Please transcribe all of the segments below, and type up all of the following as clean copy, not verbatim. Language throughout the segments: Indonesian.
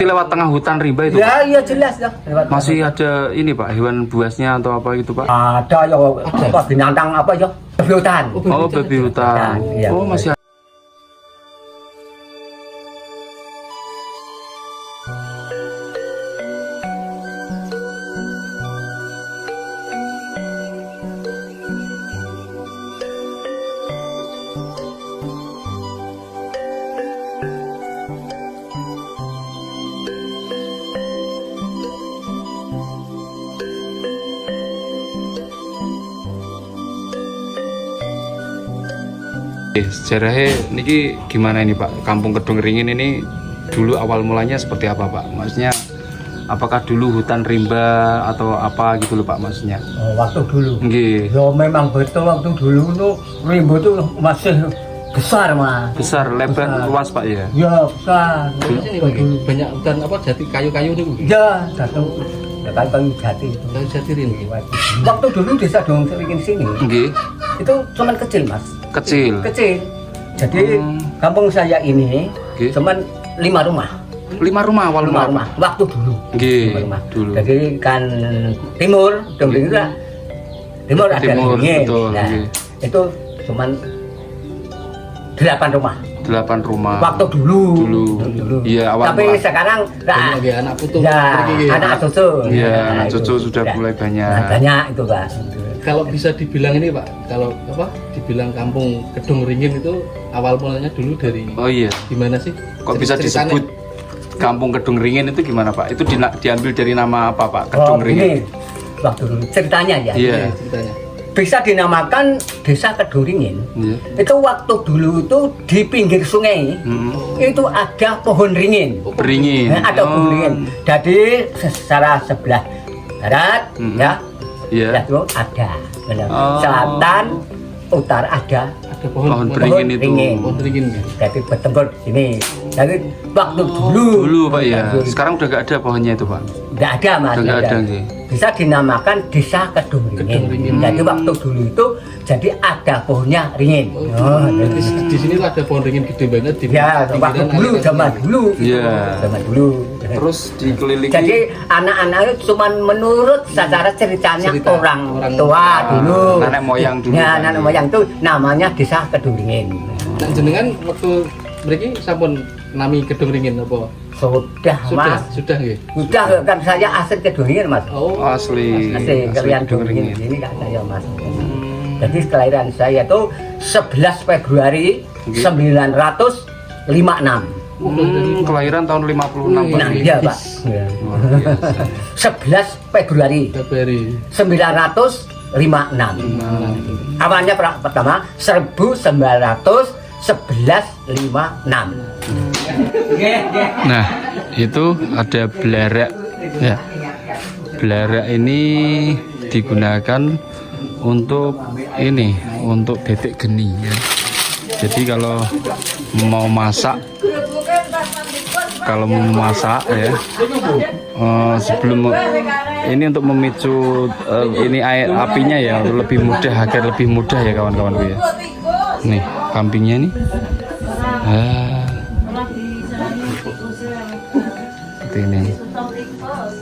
Lewat tengah hutan rimba itu. Ya, iya jelas ya. Masih ada ini Pak, hewan buasnya atau apa gitu Pak? Ada ya apa binatang apa ya? Babi hutan. Oh, babi hutan. Iya. Oh, masih ada. Sejarahnya niki gimana ini Pak? Kampung Kedung Ringin ini dulu awal mulanya seperti apa Pak? Maksudnya apakah dulu hutan rimba atau apa gitu loh Pak maksudnya? Waktu dulu. Nggih. Ya memang betul waktu dulu tuh rimba tuh masih besar Mas. Besar, lebar, luas Pak ya? Ya besar. Banyak hutan apa jati kayu-kayu itu. Ya satu. Ya kayu jati. Kayu jati ini. Waktu dulu desa Dong Seringin sini. Nggih. Itu cuman kecil Mas. Kecil. Jadi kampung saya ini Nggih. cuman 5 rumah. 5 rumah awal 5 rumah. Waktu dulu. Nggih. 5 rumah. Dulu. Jadi kan timur, Dong Ringin lah. Timur ada Timur, Ringin. betul, Nah, nggih. itu cuman 8 rumah. 8 rumah. Waktu dulu. Dulu. Iya, awal Tapi mulai. sekarang nah, Lagi anak putu. ya, anak cucu. Iya, Nah, anak itu. cucu sudah mulai banyak. Nah, banyak itu Pak. Kalau bisa dibilang ini Pak, kalau apa dibilang kampung Kedung Ringin itu awal mulanya dulu dari Oh iya. gimana sih? Kok bisa Ceritanya. disebut Kampung Kedung Ringin itu gimana Pak? Itu diambil dari nama apa Pak? Oh, Kedung ini Ringin. waktu dulu ceritanya ya. Iya. Ceritanya. Bisa dinamakan Desa Kedung Ringin. Iya. Itu waktu dulu itu di pinggir sungai itu ada pohon ringin. Beringin. Nah, ada pohon ringin. Jadi secara sebelah barat ya, Iya. itu ada. Benar. Oh. Selatan, utara ada. Ada pohon Beringin itu. Ringin. Pohon Ringin. Ya. Jadi bertempur sini. Jadi waktu dulu. Dulu Pak ya. Sekarang udah gak ada pohonnya itu Pak. Nggak ada Mas. Udah nggak nggak ada, nggih. Bisa dinamakan Desa Kedung Kedung Ringin. Ringin. Jadi waktu dulu itu jadi ada pohonnya ringin. Oh, di sini tuh ada pohon ringin gede banget di Ya, waktu pinggiran dulu, aliran zaman sungai. dulu. Iya. Zaman dulu. Terus dikelilingi. Jadi anak-anak itu cuma menurut secara ceritanya Cerita orang orang tua dulu. nenek moyang dulu. Ya, nenek moyang itu namanya Desa Kedung Ringin. Nah, jenengan waktu mriki sampun nami Kedung Ringin apa? Sudah, Mas. Sudah nggih. Sudah kan saya asli Kedung Ringin, Mas. Oh, Asli. Asli kalian Kedung Kedung Ringin Ringin. ini kan saya, Mas. Jadi kelahiran saya itu 11 Februari 1956. Kelahiran tahun 56 Pak. Nah, iya, Pak. Luar biasa. 11 Februari Februari. 1956. Awalnya pertama 1956. Nah, itu ada belarak ya. Belarak ini digunakan untuk ini, untuk detik geni ya. Jadi kalau mau masak ya, sebelum ini untuk memicu ini air apinya ya lebih mudah, agar lebih mudah ya kawan-kawanku ya. Nih kambingnya nih. Seperti ini.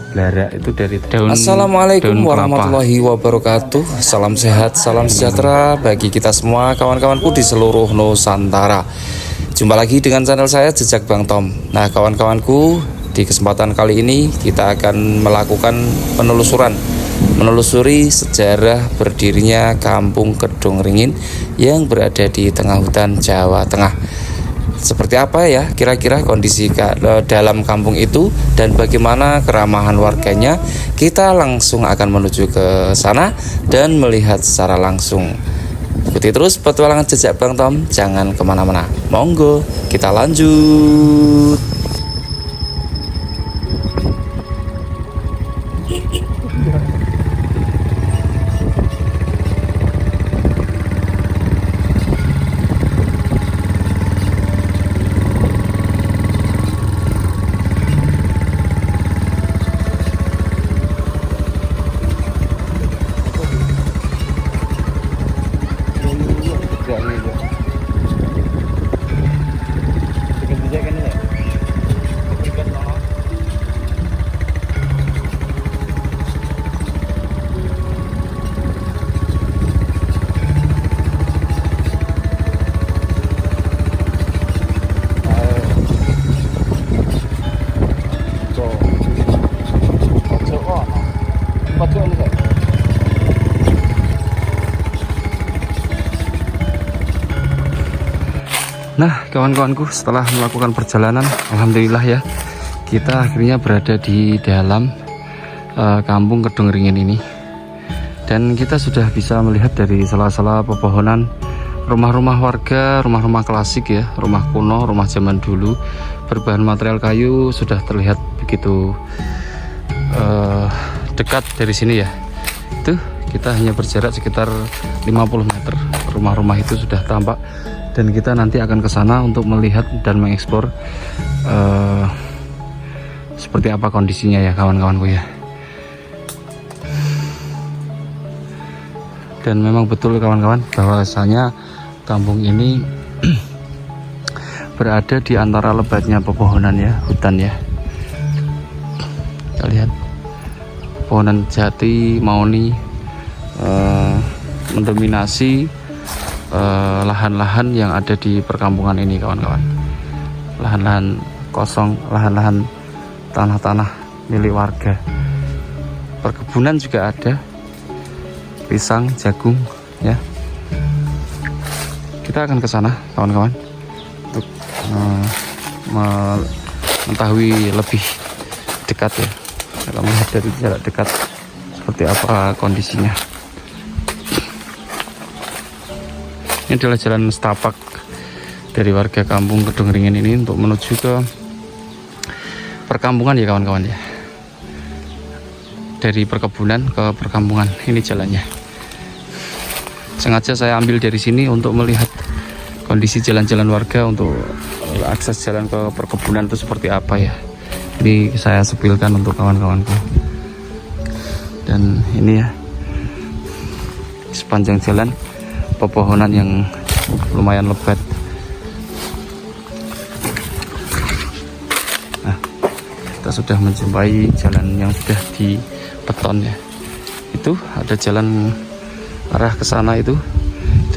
Belarak itu dari daun. Assalamualaikum daun kelapa. warahmatullahi wabarakatuh. Salam sehat, salam sejahtera bagi kita semua kawan-kawanku di seluruh Nusantara. Jumpa lagi dengan channel saya Jejak Bang Tom. Nah kawan-kawanku, di kesempatan kali ini kita akan melakukan menelusuri sejarah berdirinya Kampung Kedung Ringin yang berada di tengah hutan Jawa Tengah. Seperti apa ya kira-kira kondisi dalam kampung itu dan bagaimana keramahan warganya? Kita langsung akan menuju ke sana dan melihat secara langsung. Ikuti terus petualangan Jejak Bang Tom, jangan kemana-mana. Monggo, kita lanjut. Nah, kawan-kawanku, setelah melakukan perjalanan, alhamdulillah ya, kita akhirnya berada di dalam kampung Kedung Ringin ini. Dan kita sudah bisa melihat dari sela-sela pepohonan rumah-rumah warga, rumah-rumah klasik ya, rumah kuno, rumah zaman dulu berbahan material kayu sudah terlihat begitu dekat dari sini ya. Itu kita hanya berjarak sekitar 50 meter, rumah-rumah itu sudah tampak. Dan kita nanti akan ke sana untuk melihat dan mengeksplor seperti apa kondisinya ya kawan-kawanku ya. Dan memang betul kawan-kawan bahwasanya kampung ini berada di antara lebatnya pepohonan ya, hutan ya. Kita lihat pepohonan jati, mauni mendominasi lahan-lahan yang ada di perkampungan ini kawan-kawan. Lahan-lahan kosong, lahan-lahan tanah-tanah milik warga. Perkebunan juga ada, pisang, jagung ya. Kita akan ke sana kawan-kawan untuk mengetahui lebih dekat ya, kita melihat dari jarak dekat seperti apa kondisinya. Ini adalah jalan setapak dari warga kampung Kedung Ringin ini untuk menuju ke perkampungan ya kawan-kawan ya. Dari perkebunan ke perkampungan ini jalannya. Sengaja saya ambil dari sini untuk melihat kondisi jalan-jalan warga, untuk akses jalan ke perkebunan itu seperti apa ya. Ini saya sepilkan untuk kawan-kawanku. Dan ini ya, sepanjang jalan pepohonan yang lumayan lebat. Nah, kita sudah menjumpai jalan yang sudah di beton ya. Itu ada jalan arah ke sana, itu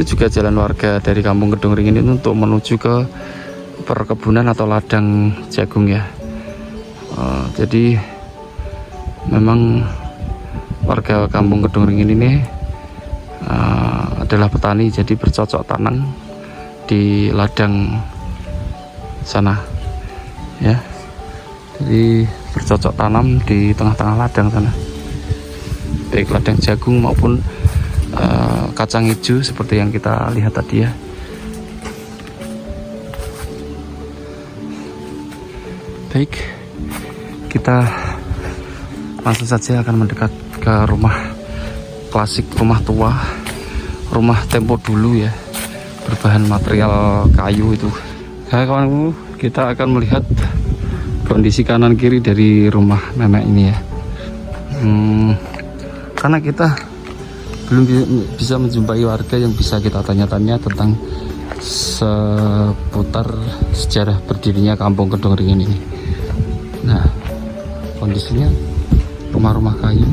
juga jalan warga dari kampung Kedung Ringin itu untuk menuju ke perkebunan atau ladang jagung ya. Jadi memang warga kampung Kedung Ringin ini adalah petani, jadi bercocok tanam di ladang sana ya. Jadi bercocok tanam di tengah-tengah ladang sana, baik ladang jagung maupun kacang hijau seperti yang kita lihat tadi ya. Baik, kita langsung saja akan mendekat ke rumah klasik, rumah tua, rumah tempo dulu ya, berbahan material kayu itu. Nah, kawanku, kita akan melihat kondisi kanan kiri dari rumah nenek ini ya. Karena kita belum bisa menjumpai warga yang bisa kita tanya-tanya tentang seputar sejarah berdirinya kampung Kedung Ringin ini. Nah, kondisinya rumah-rumah kayu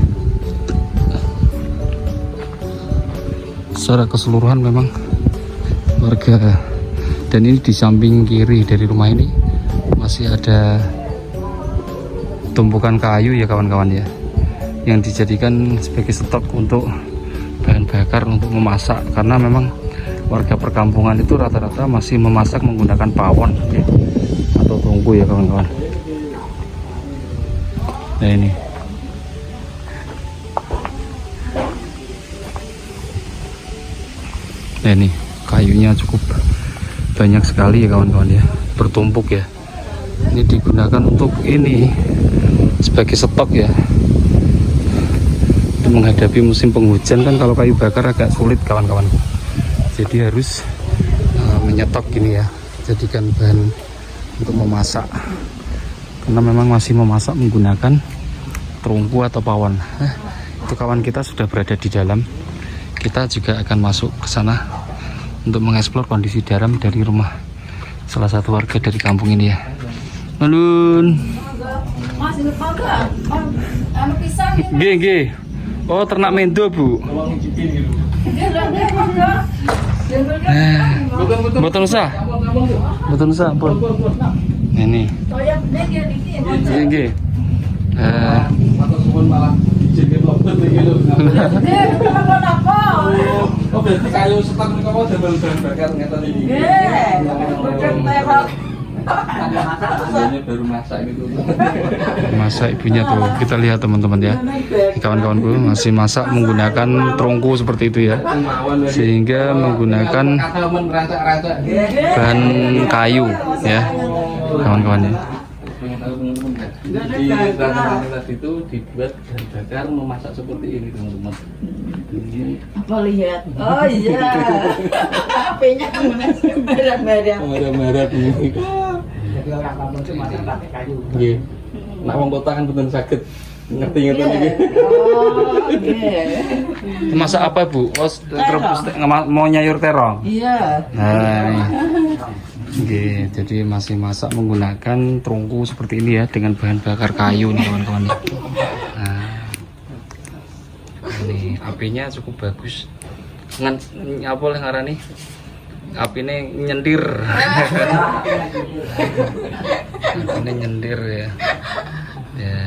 secara keseluruhan memang warga. Dan ini di samping kiri dari rumah ini masih ada tumpukan kayu ya kawan-kawan ya, yang dijadikan sebagai stok untuk bahan bakar untuk memasak. Karena memang warga perkampungan itu rata-rata masih memasak menggunakan pawon ya, atau tungku ya kawan-kawan. Nah ini kayunya cukup banyak sekali ya kawan-kawan ya, bertumpuk ya. Ini digunakan untuk ini sebagai stok ya, untuk menghadapi musim penghujan kan. Kalau kayu bakar agak sulit kawan-kawan, jadi harus menyetok gini ya, jadikan bahan untuk memasak. Karena memang masih memasak menggunakan terungku atau pawon. Itu kawan kita sudah berada di dalam. Kita juga akan masuk ke sana untuk mengeksplor kondisi dalam dari rumah salah satu warga dari kampung ini ya. Malun. Nggih. Oh, ternak mendo, Bu. Betul usah. Ampun. Ini. Nggih. Oh berarti kayu setak ini kamu udah bahan bakar ngeten ini. Ibunya baru masak gitu. Masak ibunya tuh, kita lihat teman-teman ya. Kawan-kawanku masih masak menggunakan trongku seperti itu ya, sehingga menggunakan bahan kayu ya, kawan-kawannya. Di rantangan tadi itu dibuat bahan bakar memasak seperti ini teman-teman. Apa lihat? Oh iya. HP-nya merah-merah. Merah-merah ini. Jadi orang kampung itu masak pakai kayu. Nggih. Nek wong kota kan bener saged ngerti-ngerti iki. Oh, iya. Masak apa Bu? Oh, rebus mau nyayur terong. Iya. Nah, oke, jadi masih masak menggunakan trongku seperti ini ya, dengan bahan bakar kayu nih kawan-kawan. Nah, ini apinya cukup bagus. Apa yang ngarani? Apinya nyendir. Apinya nyendir ya. Ya.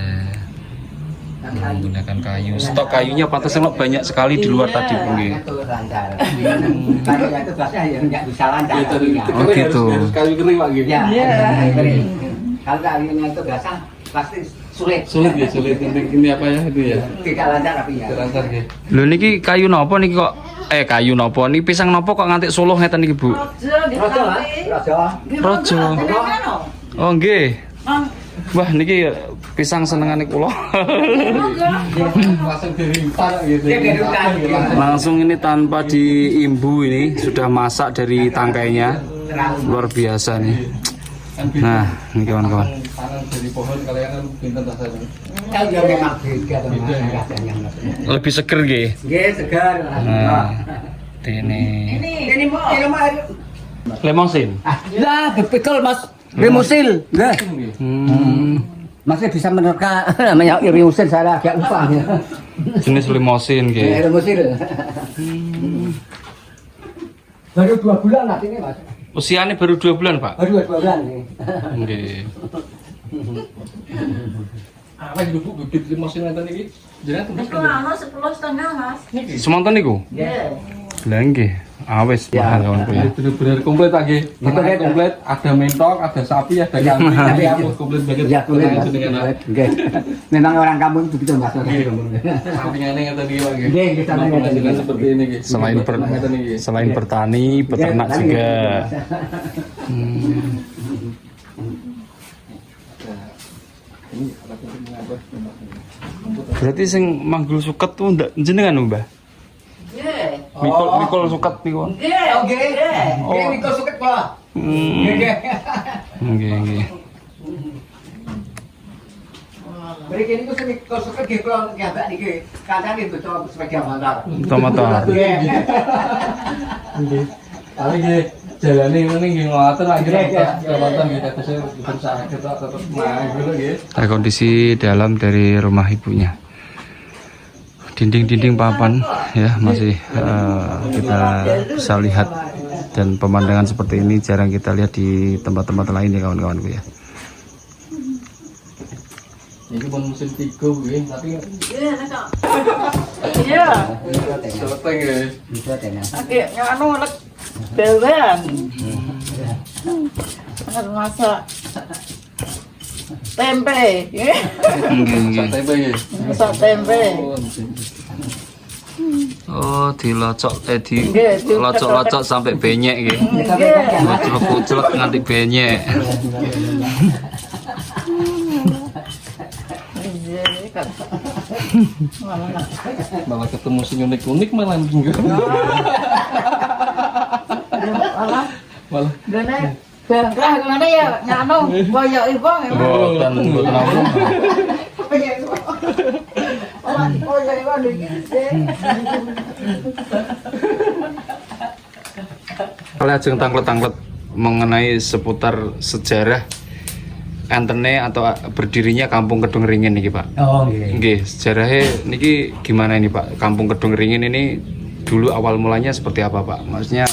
Menggunakan kayu. Stok kayunya pantasnya banyak sekali di luar tadi Bu. Itu lancar. Kayu itu biasanya yang nggak bisa lancar. Oh gitu. Kayu kering Pak gitu. Ya, Iya. kering. Kalau kayunya itu basah pasti sulit. Sulit ya, sulit. Ini apa ya itu ya? Tidak lancar tapi ya. Lancar ya. Lho niki kayu nopo niki kok kayu nopo niki pisang nopo kok nganti Solo ngeten niki Bu? Rojo, rojo. Rojo. Oh nggih. Wah niki pisang senengane kula. Langsung dirimpar gitu. Langsung ini tanpa diimbu ini sudah masak dari tangkainya. Luar biasa nih. Nah, ini kawan-kawan. Tangan dari pohon kalian kan pinter rasanya. Kalau dia memang beda dengan rasanya. Lebih seger nggih. Nggih, segar. Nah, ini Ini mau lemonsin. lah, betul Mas. Limusil, nggih. Masih bisa menerka namanya limusil, saya agak lupa ya. Jenis lemonsin nggih. Limusil. Baru 2 bulan lah ini Mas. Usianya baru 2 bulan, Pak. Baru 2 bulan nih. Nggih. Apa itu Bu bibit limosin ngeten iki? Jenengan tembus Itu anu 10,5 Mas. Semonten niku? Iya. Lah nggih. Awes mahal kawanku ya. Bener-bener komplit lagi. Komplit. Komplit, ada mentok, ada sapi, ada kambing, Tapi ada aku komplit banget. ya kulit Mas. Dengan Nggih. Memang orang kampung begitu Mas. sampingannya ngeten iki Pak. Nggih, di sana ngeten iki. Dengan seperti ini iki. Selain bertani, peternak Nggih, juga. Berarti sing manggul suket tuh ndak jenengan Mbah? Iya. Mikul suket niku. Iya. Oke. Nggih, niku suket kula. Nggih Nggih. nggih. Mriki niku sing niku suket nggih kula nyabak niki. Kancane betul sepeda motor. Motor. Nggih. Tapi nggih jalane ngene nggih ngoten akhirnya jabatan nggih terus berusaha kita tetap main dulu nggih. Nah, kondisi dalam dari rumah ibunya. Dinding-dinding papan ya masih kita bisa lihat, dan pemandangan seperti ini jarang kita lihat di tempat-tempat lain ya kawan-kawanku ya. Ini pun musim 3 nggih, tapi Iya, Kak. Iya. selesai nggih. Bisa tenan. Oke, anu lek dewean. Masak tempe. Masak tempe nggih. Masak tempe. Oh, Oh, dilocok Nggih, dilocok-locok sampai benyek nggih. Nggih. Kucelek nganti benyek. Iya, Kak. Mana? Malah ketemu sing unik-unik malah minggu. Malah Malah gene bangkrah ngene ya nyano koyo ibu ya. Boten boten apa. Koyo ibu iki. Kali ajeng tanglet-tanglet mengenai seputar sejarah antene atau berdirinya Kampung Kedung Ringin niki Pak. Oh nggih. Nggih, sejarahnya niki gimana ini Pak? Kampung Kedung Ringin ini dulu awal mulanya seperti apa Pak? Maksudnya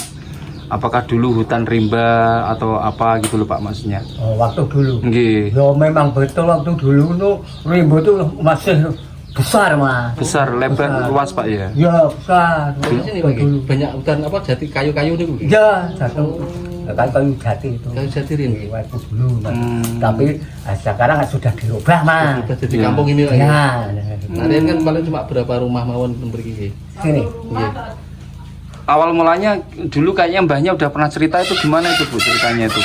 apakah dulu hutan rimba atau apa gitu loh Pak maksudnya? Oh, waktu dulu. Nggih. Ya memang betul waktu dulu tuh rimbo tuh masih besar Mas. Besar, lebar, luas Pak ya. Ya besar. Di sini Pak, banyak hutan apa jati kayu-kayu nih Bu. Ya, satu kayu jati itu. Kayu jati rin. Waktu dulu Mas. Tapi sekarang sudah dirubah Mas. Udah jadi kampung ini lagi. Ya, Nah, ini kan paling cuma berapa rumah mawon pergi. sini. Iya. Awal mulanya dulu kayaknya mbahnya udah pernah cerita itu gimana itu Bu ceritanya itu?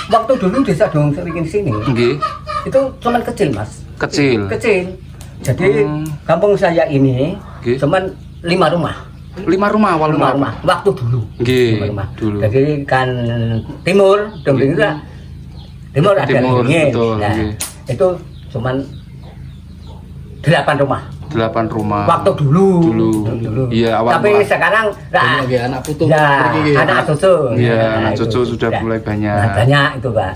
Waktu dulu desa Dong Seringin sini, Nggih, itu cuman kecil Mas. kecil. Kecil. Jadi kampung saya ini Oke. cuman 5 rumah. 5 rumah awal 5 mula. rumah. Waktu dulu. Nggih, 5 rumah. dulu. Jadi kan timur, Dong itu kan timur ada Timur, Ringin. betul, Nah, nggih. itu cuman 8 rumah. 8 rumah. Waktu dulu. Dulu. Iya, awal Tapi mula. sekarang Banyak ya anak putu ya, pergi. anak cucu. Iya, Nah, anak itu. cucu sudah mulai banyak. Nah, banyak itu Pak.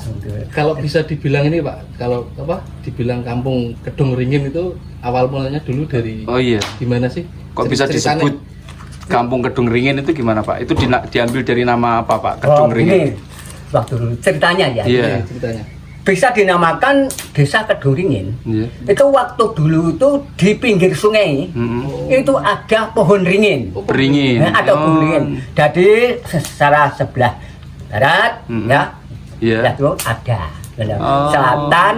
Kalau bisa dibilang ini Pak, kalau apa? Dibilang kampung Kedung Ringin itu awal mulanya dulu dari Oh iya. gimana sih? Kok bisa Ceritanya. disebut Kampung Kedung Ringin itu gimana Pak? Itu diambil dari nama apa Pak? Oh, Kedung ini Ringin. waktu dulu ceritanya ya. Iya. Iya, ceritanya. Bisa dinamakan Desa Kedung Ringin. Iya. Itu waktu dulu itu di pinggir sungai itu ada pohon ringin. Beringin. Nah, ada pohon ringin. Jadi secara sebelah barat ya, Iya. itu ada. Oh. Selatan,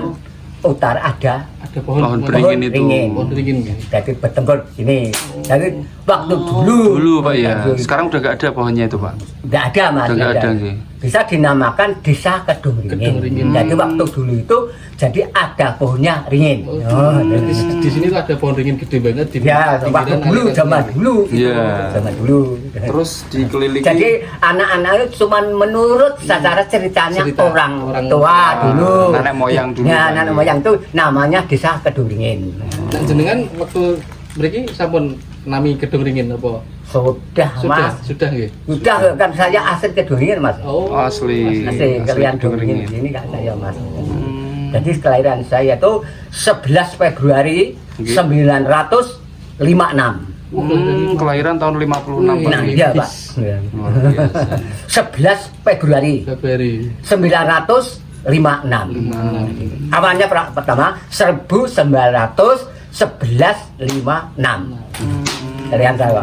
utara ada. Ada pohon Beringin itu. Pohon Ringin. Jadi bertempur sini. Jadi waktu dulu. Dulu Pak ya. Sekarang udah gak ada pohonnya itu Pak. Nggak ada Mas. Udah nggak nggak ada, nggih. Bisa dinamakan Desa Kedung Kedung Ringin. Ringin. Jadi waktu dulu itu jadi ada pohonnya ringin. Oh, Berarti di sini tuh ada pohon ringin gede banget di ya, waktu pinggiran dulu, aliran zaman sungai. dulu. Iya. Zaman dulu. Terus dikelilingi. Jadi anak-anak itu cuma menurut secara ceritanya Cerita orang orang tua tua. dulu. Nenek moyang dulu, Ya, Pak. nenek moyang itu namanya Desa Kedung Ringin. Nah, jenengan waktu mriki sampun nami Kedung Ringin apa? Sudah, Mas. Sudah nggih. Sudah kan saya asli Kedung Ringin, Mas. Oh, Asli. Asli kalian Kedung Kedung Ringin Ringin. ini kan saya, Mas. Jadi kelahiran saya itu 11 Februari 1956. Kelahiran tahun 56 Pak. Nah, iya, Pak. Luar biasa. 11 Februari Februari. 1956. Awalnya pertama 1956. Kalian saya.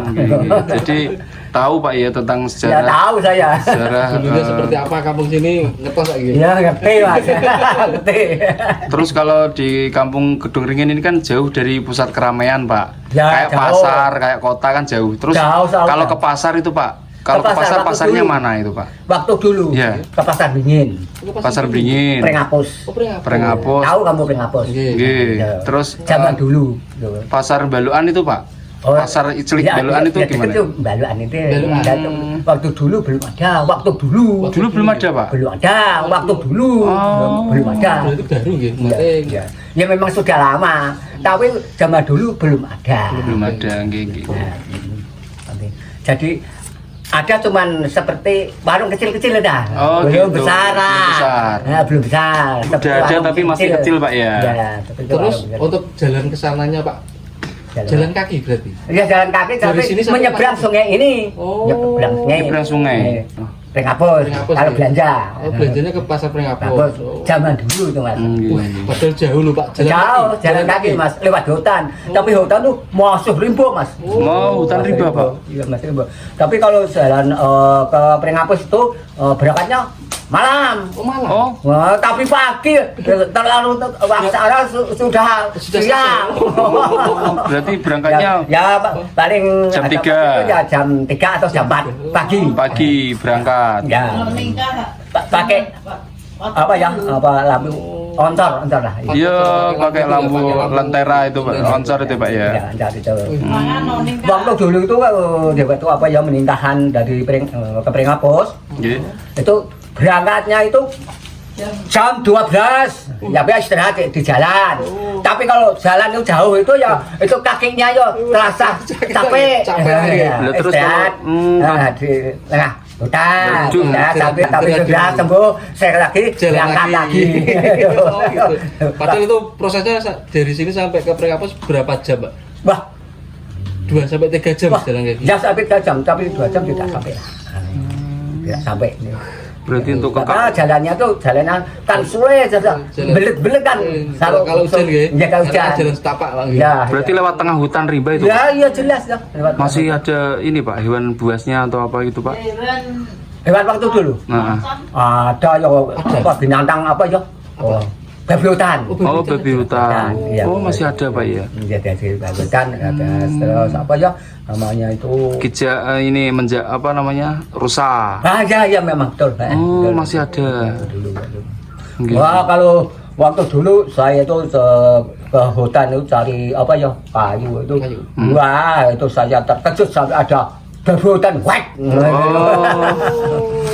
Jadi tahu Pak ya tentang Ya sejarah. tahu saya. Sejarah. Dulunya seperti apa kampung sini ngetos lagi. Ya ngerti Mas. Ngerti. Terus kalau di Kampung Kedung Ringin ini kan jauh dari pusat keramaian Pak. Ya, Kayak jauh. pasar, kayak kota kan jauh. Terus Jauh, kalau jauh. ke pasar itu Pak, kalau ke pasar waktu pasarnya dulu. mana itu Pak? Waktu dulu Iya. ke Pasar Dingin, Pasar Beringin, Prengapus. Oh, Prengapus. Prengapus. Tahu kamu Prengapus? Nggih. Nggih. Ya. Terus Zaman dulu. pasar Baluan itu Pak. Oh, Pasar Cilik ya, Baluan itu ya, gimana? Itu Baluan itu. Baluan. Ya, itu waktu dulu belum ada. Waktu dulu. Dulu belum ada Pak. Belum ada. Waktu dulu belum ada. Berarti baru nggih. Ya, Mate ya. Ya memang sudah lama. Tapi zaman dulu belum ada. Belum ada, nggih, nggih. Nah, jadi ada cuman seperti warung kecil-kecil ada. Oh, belum gitu. besar. Belum besar. Nah, belum besar. Udah ada Warung tapi masih kecil, Pak, ya? Ya, tapi itu Terus warung kecil. untuk jalan ke sananya Pak, jalan kaki berarti. Ya jalan kaki Dari tapi sini sampai menyeberang mana? sungai ini. Oh. Nyebrang sungai. Nyebrang sungai. Prengapus. Prengapus, Kalau ya. belanja. Oh, belanjanya ke pasar Prengapus. Prengapus. Oh. Zaman dulu itu Mas. Nggih, Wah, nggih. padahal jauh loh Pak. Jauh, jalan kaki Mas, lewat hutan. Tapi hutan tuh masuk rimbo Mas. Mau hutan rimba Pak. Iya Mas rimbo. Tapi kalau jalan ke Prengapus itu berangkatnya malam. Oh, malah. Oh, Wah, tapi pagi terlalu wawancara sudah siang. berarti berangkatnya Ya, paling Jam ada 3. waktu itu ya jam 3 atau jam 4 pagi. pagi berangkat. Ya, pakai apa ya? Apa lampu ontor lah. Iya, pakai lampu lentera itu Pak. Onsor itu Pak ya. Ya, dari itu. Waktu dulu itu waktu apa ya menintahan dari ke Prengapus Nggih. itu berangkatnya itu jam 12 ya biasa istirahat di jalan. Tapi kalau jalan itu jauh itu ya itu kakinya ya terasa capek. Ya, Lah, terus istirahat kalau, nah, di tengah hutan Waduh, ya, tapi sudah sembuh saya lagi Jalan berangkat lagi. Oh, gitu. Padahal itu prosesnya dari sini sampai ke Prengapus berapa jam Pak? Wah, 2 sampai 3 jam wah, jalan kaki. ya sampai 3 jam tapi 2 jam tidak sampai lah. Tidak sampai. Berarti untuk ke karena jalannya tuh jalanan kan suwe belet-belet kan. Kalau hujan nggih. Ya kalau hujan. Jalan setapak Pak. Ya. berarti lewat tengah hutan rimba itu. Ya, iya jelas ya. Masih ada ini Pak, hewan buasnya atau apa gitu Pak? hewan waktu dulu. Nah. Ada ya apa binatang apa ya? Oh, babi hutan. Oh, babi hutan. Iya. Oh, masih ada Pak ya? Iya, dari babi hutan ada terus apa ya? Namanya itu Ini apa namanya? Rusa. ya memang betul. Oh, Betul. masih ada. Dulu. Gitu. Wah, kalau waktu dulu saya itu ke hutan itu cari apa ya? Kayu itu. Wah, itu saya terkejut sampai ada babi hutan. Wek.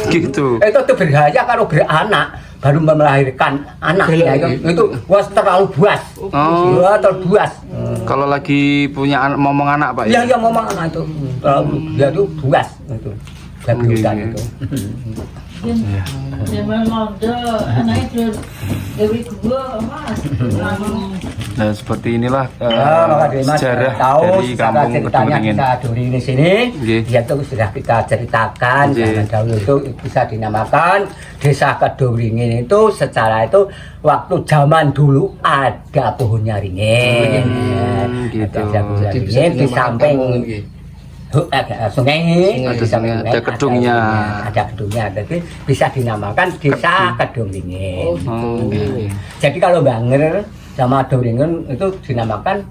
Gitu. Itu tuh berbahaya kalau beranak baru melahirkan anaknya itu wah terlalu buas. Oh. Wah, terlalu buas. Kalau lagi punya momong anak Pak Ya ya? ya ngomong anak itu terlalu dia tuh buas itu. Babi hutan itu. Nah, seperti inilah Maka dari Mas sejarah tahu dari kampung Kedung ceritanya Ringin. kita duri di sini, Nggih. ya itu sudah kita ceritakan. Nggih. Zaman dahulu itu bisa dinamakan desa Kedung Ringin itu secara itu waktu zaman dulu ada pohonnya ringin. gitu. Ada pohonnya Jadi bisa ringin di dinamakan samping kampung nggih. sungai, Ada di samping sungai, ada kedungnya. ada kedungnya, jadi bisa dinamakan desa Kedung Ringin. Oh, gitu. Jadi kalau Banger sama Doringin itu dinamakan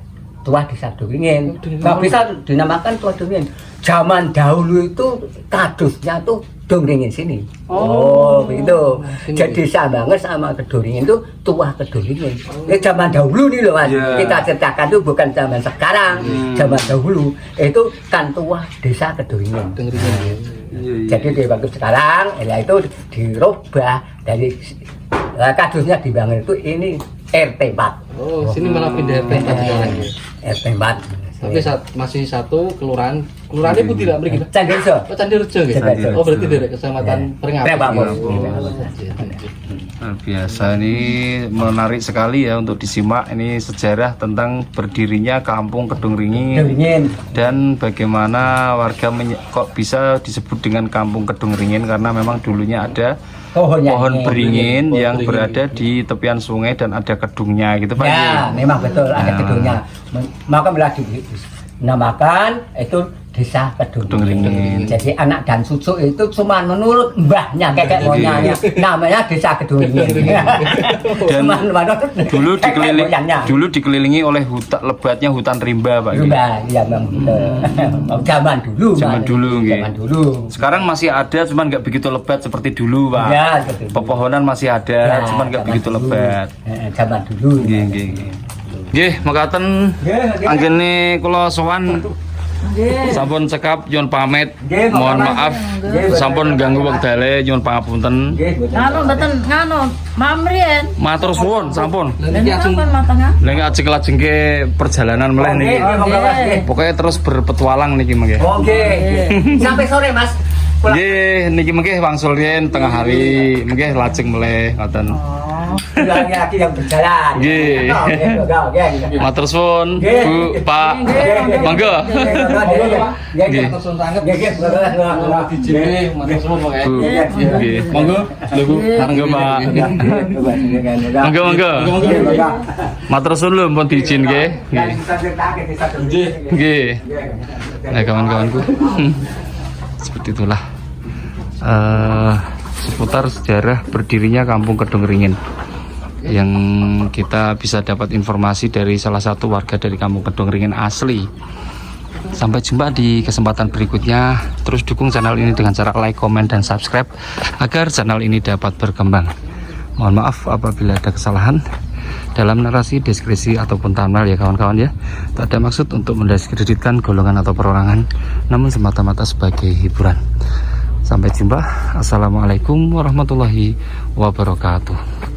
Tua Desa Doringin. Nggak bisa dinamakan Tua Doringin. Zaman dahulu itu kadusnya tuh Doringin sini. Oh, begitu. Jadi Banger sama Kedoringin itu Tua Kedoringin. Ini zaman dahulu nih loh Mas. Yeah. Kita ceritakan tuh bukan zaman sekarang. Zaman dahulu itu kan Tua Desa Kedoringin. Iya, iya. Jadi di waktu sekarang ya itu dirubah dari kadusnya di Banger itu ini RT 4. Oh, sini malah pindah RT 4 sekarang ya. RT 4. Tapi masih satu kelurahan. Kelurahannya putih tidak mriki. Candirjo. Oh, Candirejo nggih. Candirejo. Oh, berarti dari Kecamatan Pringapus. Pringapus. Nah, biasa ini menarik sekali ya untuk disimak ini sejarah tentang berdirinya kampung Kedung Ringin Doringin. dan bagaimana warga kok bisa disebut dengan kampung Kedung Ringin karena memang dulunya ada pohon beringin yang berada di tepian sungai dan ada kedungnya gitu Pak. Ya, memang betul ada Nah. kedungnya. Maka malah dinamakan itu Desa Kedung Ringin. Jadi anak dan cucu itu cuma menurut mbahnya kakek moyangnya namanya Desa Kedung Ringin. Dan Cuma menurut dulu kakek moyangnya. dikelilingi oleh lebatnya hutan rimba Pak. Rimba, ya memang betul. Zaman dulu. Zaman Mas. dulu, nggih. Zaman dulu. Sekarang masih ada cuman nggak begitu lebat seperti dulu Pak. Ya, seperti itu. Pepohonan masih ada Ya, cuman nggak zaman begitu dulu. lebat. Zaman dulu. Nggih, nggih, nggih. Nggih, mekaten Nggih, anggene kula sowan sampun cekap nyuwun pamit. Nggih, Mohon makasih. maaf Nggih, sampun ganggu wektale nyuwun pangapunten. Nganu mboten nganu, mamrien. Matur suwun sampun. Lha apa matengah? Lha ajeng-ajengke perjalanan meleh niki. Pokoknya terus berpetualang niki mengke. Oke. Sampai sore, Mas. Pulang. Nggih, niki mengke wangsul riyen tengah hari, mengke lajeng meleh ngoten. Pulangnya lagi yang berjalan. Nggih. Oke. Matur suwun, Bu, Pak. Monggo. Nggih. Bu, nggih. Monggo, lho Bu. Monggo, Pak. Monggo, monggo. Matur suwun lho pun diizin nggih. Nggih. Nggih. Nah, kawan-kawanku. Seperti itulah seputar sejarah berdirinya kampung Kedung Ringin yang kita bisa dapat informasi dari salah satu warga dari kampung Kedung Ringin asli. Sampai jumpa di kesempatan berikutnya. Terus dukung channel ini dengan cara like, komen, dan subscribe agar channel ini dapat berkembang. Mohon maaf apabila ada kesalahan dalam narasi, deskripsi, ataupun thumbnail ya kawan-kawan ya. Tak ada maksud untuk mendiskreditkan golongan atau perorangan, namun semata-mata sebagai hiburan. Sampai jumpa. Assalamualaikum warahmatullahi wabarakatuh.